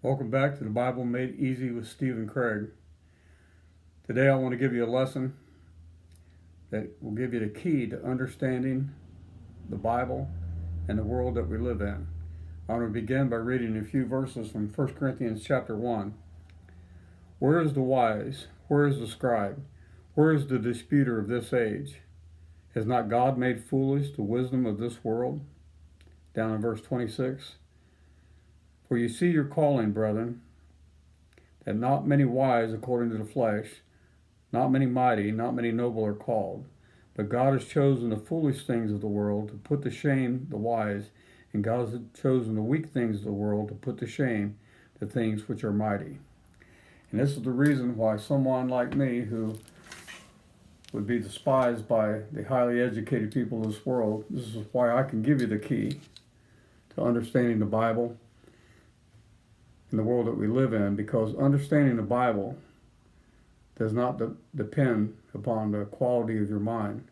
Welcome back to the Bible Made Easy with Stephen Craig. Today I want to give you a lesson that will give you the key to understanding the Bible and the world that we live in. I want to begin by reading a few verses from 1 Corinthians chapter 1. Where is the wise? Where is the scribe? Where is the disputer of this age? Has not God made foolish the wisdom of this world? Down in verse 26. For you see your calling, brethren, that not many wise according to the flesh, not many mighty, not many noble are called. But God has chosen the foolish things of the world to put to shame the wise, and God has chosen the weak things of the world to put to shame the things which are mighty. And this is the reason why someone like me, who would be despised by the highly educated people of this world, this is why I can give you the key to understanding the Bible in the world that we live in, because understanding the Bible does not depend upon the quality of your mind,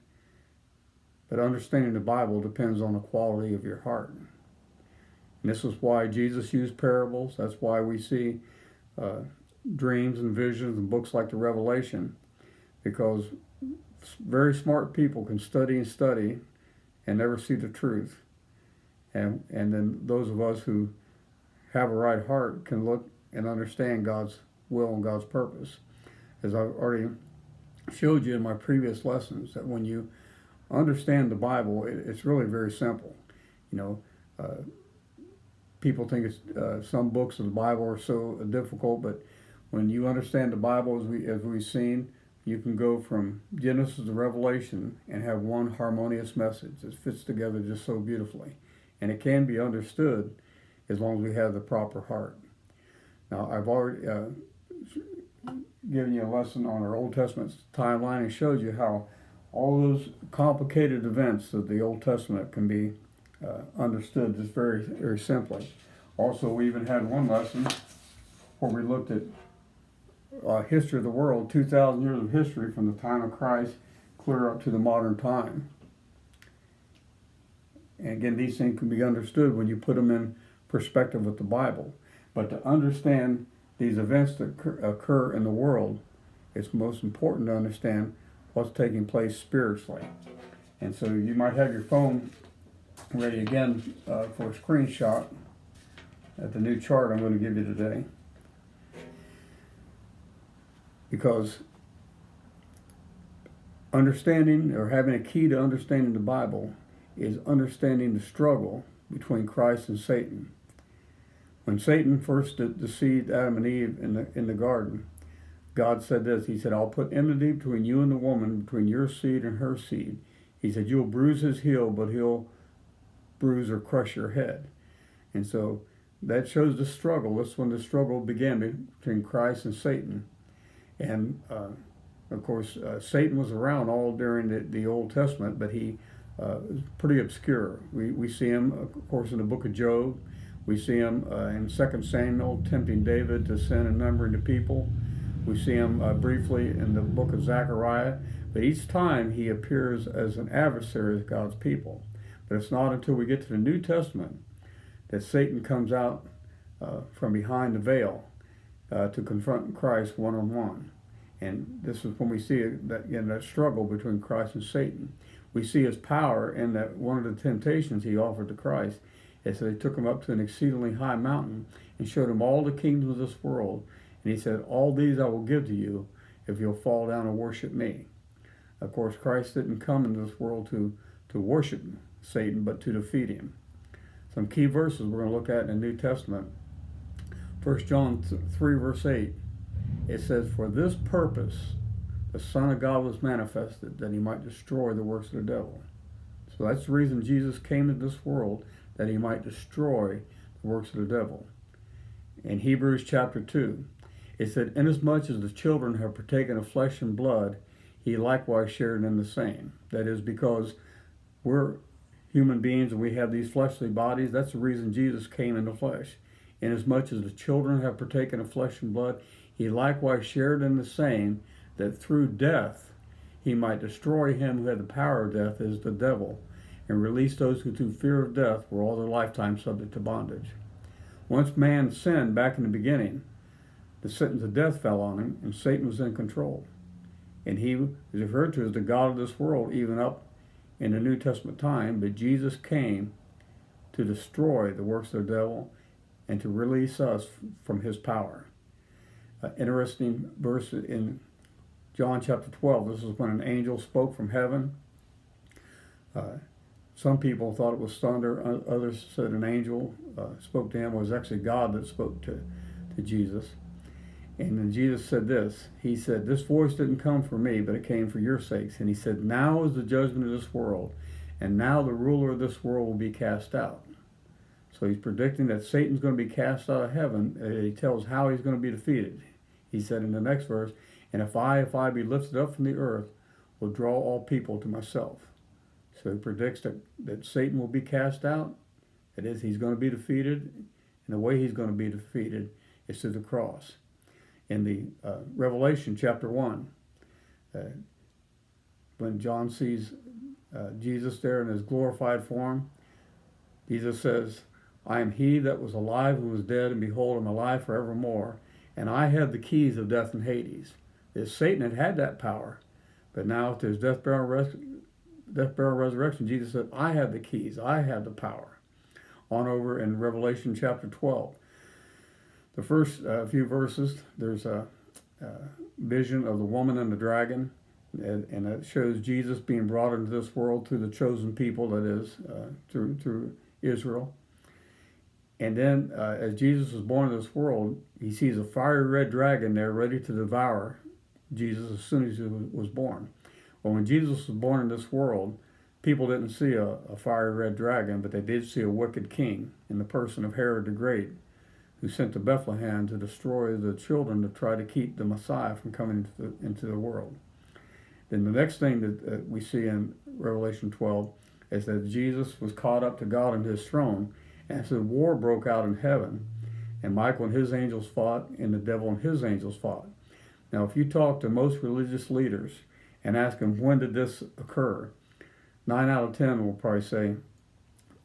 but understanding the Bible depends on the quality of your heart. And this is why Jesus used parables. That's why we see dreams and visions in books like the Revelation, because very smart people can study and study and never see the truth. And then those of us who have a right heart can look and understand God's will and God's purpose. As I've already showed you in my previous lessons, that when you understand the Bible, it's really very simple. People think it's some books of the Bible are so difficult, but when you understand the Bible, as we've seen, you can go from Genesis to Revelation and have one harmonious message that fits together just so beautifully. And it can be understood as long as we have the proper heart. Now, I've already given you a lesson on our Old Testament timeline and showed you how all those complicated events of the Old Testament can be understood just very, very simply. Also, we even had one lesson where we looked at history of the world, 2,000 years of history from the time of Christ clear up to the modern time. And again, these things can be understood when you put them in perspective with the Bible. But to understand these events that occur in the world, it's most important to understand what's taking place spiritually. And so you might have your phone ready again for a screenshot at the new chart I'm going to give you today. Because understanding, or having a key to understanding the Bible, is understanding the struggle between Christ and Satan. When Satan first deceived Adam and Eve in the garden, God said this. He said, I'll put enmity between you and the woman, between your seed and her seed. He said, you'll bruise his heel, but he'll bruise or crush your head. And so that shows the struggle. That's when the struggle began between Christ and Satan. And of course, Satan was around all during the Old Testament, but he was pretty obscure. We see him, of course, in the book of Job. We see him in 2 Samuel tempting David to sin and numbering the people. We see him briefly in the book of Zechariah. But each time he appears as an adversary of God's people. But it's not until we get to the New Testament that Satan comes out from behind the veil to confront Christ one-on-one. And this is when we see that struggle between Christ and Satan. We see his power in that one of the temptations he offered to Christ is that he took him up to an exceedingly high mountain and showed him all the kingdoms of this world. And he said, all these I will give to you if you'll fall down and worship me. Of course, Christ didn't come into this world to worship Satan, but to defeat him. Some key verses we're going to look at in the New Testament. 1 John 3, verse 8. It says, for this purpose the Son of God was manifested, that he might destroy the works of the devil. So that's the reason Jesus came into this world, that he might destroy the works of the devil. In Hebrews chapter 2, it said, inasmuch as the children have partaken of flesh and blood, he likewise shared in the same. That is, because we're human beings and we have these fleshly bodies, that's the reason Jesus came in the flesh. Inasmuch as the children have partaken of flesh and blood, he likewise shared in the same, that through death he might destroy him who had the power of death, as the devil, and release those who through fear of death were all their lifetime subject to bondage. Once man sinned back in the beginning, the sentence of death fell on him, and Satan was in control. And he was referred to as the God of this world, even up in the New Testament time. But Jesus came to destroy the works of the devil and to release us from his power. Interesting verse in John chapter 12. This is when an angel spoke from heaven. Some people thought it was thunder. Others said an angel spoke to him. It was actually God that spoke to Jesus. And then Jesus said this. He said, "This voice didn't come for me, but it came for your sakes." And he said, "Now is the judgment of this world, and now the ruler of this world will be cast out." So he's predicting that Satan's going to be cast out of heaven. He tells how he's going to be defeated. He said in the next verse, "And if I be lifted up from the earth, will draw all people to myself." So he predicts that Satan will be cast out. That is, he's going to be defeated. And the way he's going to be defeated is through the cross. In the Revelation chapter 1, when John sees Jesus there in his glorified form, Jesus says, "I am he that was alive and was dead, and behold, I'm alive forevermore, and I have the keys of death and Hades." Satan had that power, but now to his death, burial, and resurrection, Jesus said, "I have the keys, I have the power." On over in Revelation chapter 12. The first few verses, there's a vision of the woman and the dragon, and it shows Jesus being brought into this world through the chosen people, that is, through Israel. And then as Jesus was born in this world, he sees a fiery red dragon there ready to devour Jesus as soon as he was born. Well, when Jesus was born in this world, people didn't see a fiery red dragon, but they did see a wicked king in the person of Herod the Great, who sent to Bethlehem to destroy the children to try to keep the Messiah from coming into the world. Then the next thing that we see in Revelation 12 is that Jesus was caught up to God on his throne, and so war broke out in heaven, and Michael and his angels fought, and the devil and his angels fought. Now, if you talk to most religious leaders and ask them, when did this occur, 9 out of 10 will probably say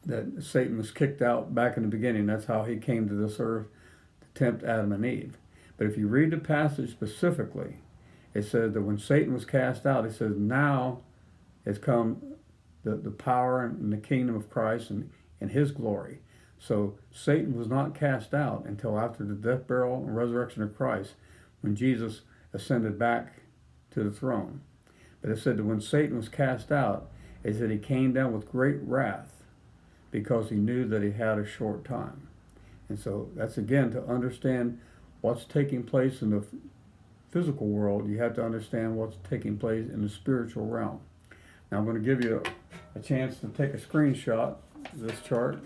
that Satan was kicked out back in the beginning. That's how he came to this earth to tempt Adam and Eve. But if you read the passage specifically, it says that when Satan was cast out, it says now has come the power and the kingdom of Christ and his glory. So Satan was not cast out until after the death, burial, and resurrection of Christ, when Jesus ascended back to the throne. But it said that when Satan was cast out, it said he came down with great wrath, because he knew that he had a short time. And so that's, again, to understand what's taking place in the physical world, you have to understand what's taking place in the spiritual realm. Now I'm going to give you a chance to take a screenshot of this chart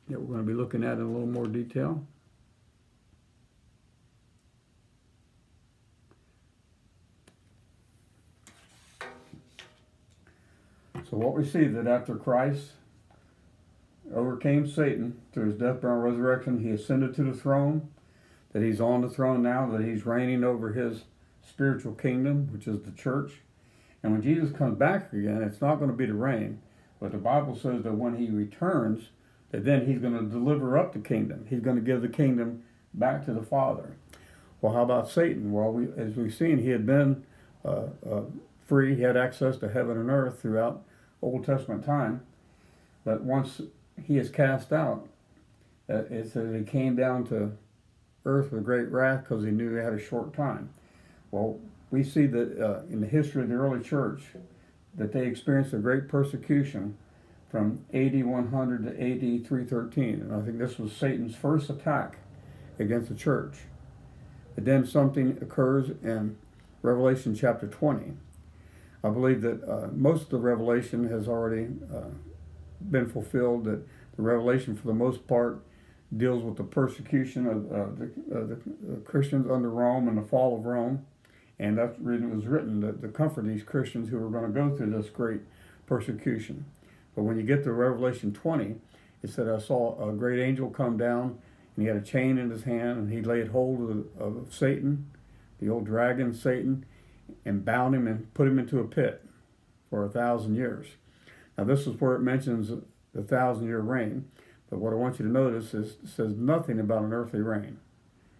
that we're going to be looking at in a little more detail. So what we see that after Christ overcame Satan through his death, burial, and resurrection, he ascended to the throne, that he's on the throne now, that he's reigning over his spiritual kingdom, which is the church. And when Jesus comes back again, it's not going to be to reign, but the Bible says that when he returns, that then he's going to deliver up the kingdom. He's going to give the kingdom back to the Father. Well, how about Satan? Well, as we've seen, he had been free. He had access to heaven and earth throughout Old Testament time. But once he is cast out, it says he came down to earth with great wrath because he knew he had a short time. Well, we see that in the history of the early church that they experienced a great persecution from AD 100 to AD 313. And I think this was Satan's first attack against the church. But then something occurs in Revelation chapter 20. I believe that most of the revelation has already been fulfilled, that the revelation for the most part deals with the persecution of the Christians under Rome and the fall of Rome. And that's the reason it was written, to comfort these Christians who were going to go through this great persecution. But when you get to Revelation 20, it said, I saw a great angel come down, and he had a chain in his hand, and he laid hold of Satan, the old dragon Satan, and bound him and put him into a pit for 1,000 years. Now this is where it mentions the 1,000-year reign. But what I want you to notice is it says nothing about an earthly reign.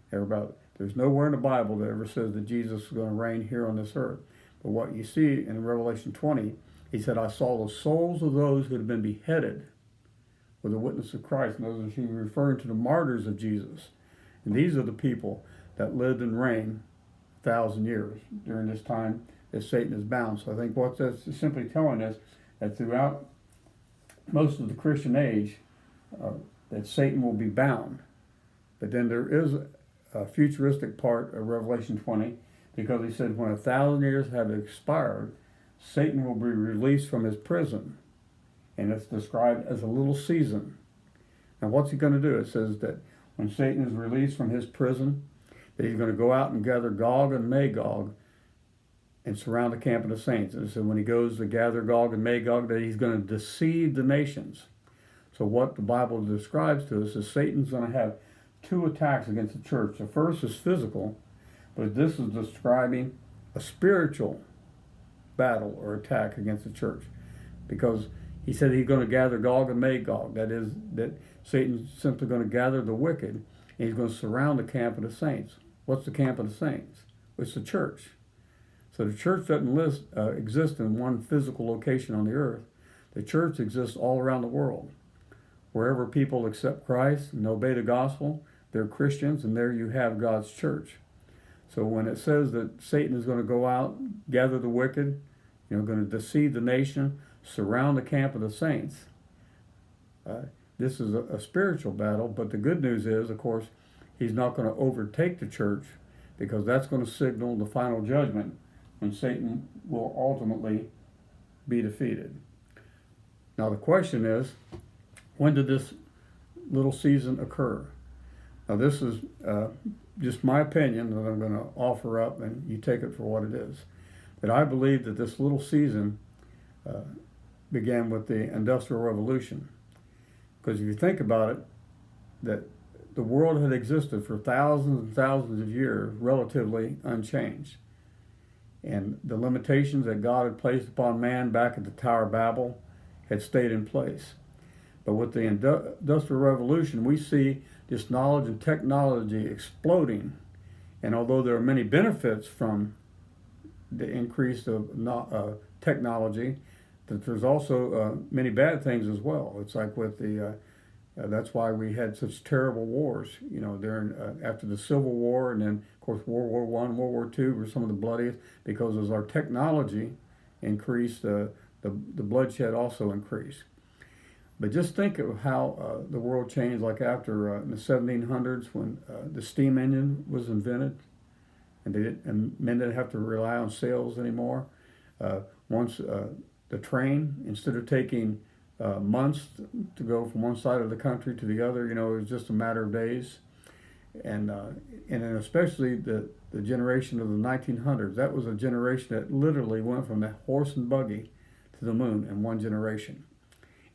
There's nowhere in the Bible that ever says that Jesus is going to reign here on this earth. But what you see in Revelation 20, he said, I saw the souls of those who had been beheaded with the witness of Christ. And those are he referring to the martyrs of Jesus. And these are the people that lived and reigned 1,000 years during this time that Satan is bound. So I think what that's simply telling us that throughout most of the Christian age, that Satan will be bound. But then there is a futuristic part of Revelation 20, because he said when 1,000 years have expired, Satan will be released from his prison. And it's described as a little season. Now what's he going to do? It says that when Satan is released from his prison, that he's going to go out and gather Gog and Magog and surround the camp of the saints. And so when he goes to gather Gog and Magog, that he's going to deceive the nations. So what the Bible describes to us is Satan's going to have two attacks against the church. The first is physical, but this is describing a spiritual battle or attack against the church. Because he said he's going to gather Gog and Magog. That is, that Satan's simply going to gather the wicked, and he's going to surround the camp of the saints. What's the camp of the saints? It's the church. So the church doesn't exist in one physical location on the earth. The church exists all around the world. Wherever people accept Christ and obey the gospel, they're Christians, and there you have God's church. So when it says that Satan is going to go out, gather the wicked, going to deceive the nation, surround the camp of the saints, this is a spiritual battle. But the good news is, of course, he's not going to overtake the church, because that's going to signal the final judgment when Satan will ultimately be defeated. Now the question is, when did this little season occur? Now this is just my opinion that I'm going to offer up, and you take it for what it is. That I believe that this little season began with the Industrial Revolution. Because if you think about it, that the world had existed for thousands and thousands of years relatively unchanged. And the limitations that God had placed upon man back at the Tower of Babel had stayed in place. But with the Industrial Revolution, we see this knowledge and technology exploding. And although there are many benefits from the increase of technology, that there's also many bad things as well. It's like with the, that's why we had such terrible wars, during after the Civil War, and then of course World War I, World War II were some of the bloodiest, because as our technology increased, the bloodshed also increased. But just think of how the world changed, like after in the 1700s when the steam engine was invented, and men didn't have to rely on sails anymore. Once the train, instead of taking months to go from one side of the country to the other, it was just a matter of days. And then especially the generation of the 1900s, that was a generation that literally went from the horse and buggy to the moon in one generation.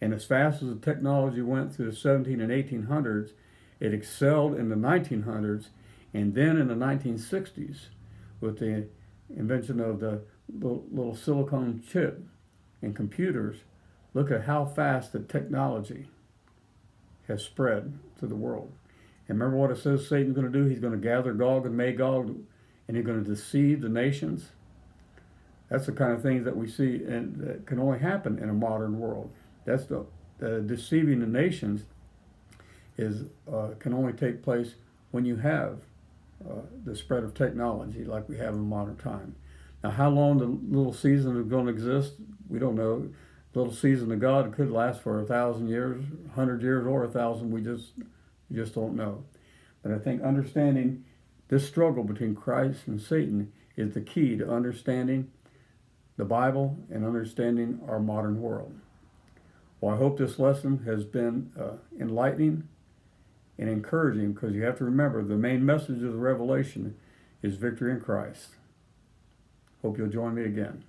And as fast as the technology went through the 17 and 1800s, it excelled in the 1900s, and then in the 1960s, with the invention of the little silicone chip in computers, look at how fast the technology has spread to the world. And remember what it says Satan's going to do? He's going to gather Gog and Magog, and he's going to deceive the nations. That's the kind of things that we see, and that can only happen in a modern world. That's the deceiving the nations can only take place when you have the spread of technology like we have in modern time. Now, how long the little season is going to exist, we don't know. The little season of God could last for 1,000 years, 100 years, or 1,000. We just don't know. But I think understanding this struggle between Christ and Satan is the key to understanding the Bible and understanding our modern world. Well, I hope this lesson has been enlightening and encouraging, because you have to remember the main message of the Revelation is victory in Christ. Hope you'll join me again.